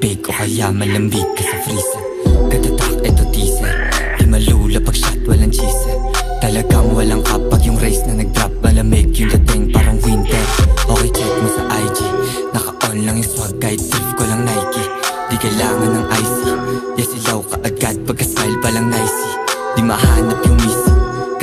tubig o kaya malambig ka sa freezer. Katatak, eto teaser, di malula pag shot, walang cheeser. Talagang walang kapag yung race na nag-drop. Malamig yung dating parang winter. Okay, check mo sa IG, naka-on lang yung swag kahit thrift ko lang Nike. Di kailangan ng IC, yes ilaw ka agad pagka-smile pa lang nicey. Di mahanap yung missy,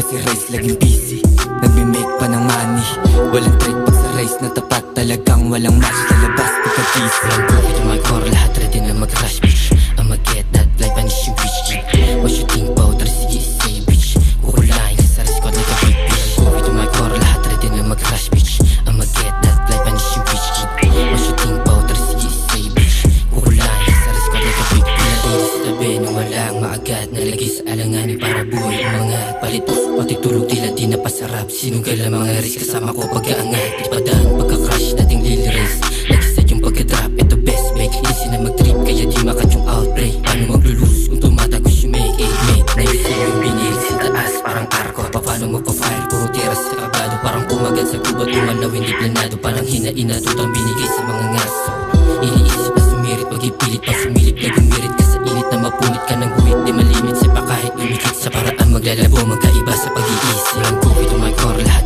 kasi race laging busy. Nagme-make pa ng money, walang trick pag sa race na tapat. Talagang walang match, lalabas pagka-busy. Ang COVID to my core, lahat ready na mag-crash bitch. I'ma get that life, punish yung bitch. What you think about her, sige say bitch. Kukulain ka sa squad like a big bitch. Ang COVID to my core, lahat ready na mag-crash bitch. I'ma get that life, punish yung bitch. What you think about her, sige say bitch. Kukulain ka sa squad like a big bitch. Nalagay sa tabi nung walang maagad. Nalagay sa alanganin para buhay umangat. Palit mo sa pati tulog tila di napasarap. Sinunggal ang mga risk kasama ko pag-aangat. Di padaan pagka-crash dating lily race. Nag-set yung pagka-drop, ito best mate. Easy na mag-trip kaya di makat yung outbreak. Paano maglulus kung tumatagos yung make it mate. Naisip yung binilig sa taas parang arko. Paano magpa-fire, puro tiras sa kabado. Parang kumagat sa gubat, tumalaw hindi planado. Parang hinaina tutang binigay sa mga ngaso. Iniisip na sumirit, wag ipilit pa sumilip. Nagumirit ka sa init na mapunit ka ng guhit. Di malimit sa pa kahit umikit sa paraan maglalabo. Magkaiba sa pag-iisip. Ang COVID to my core, lahat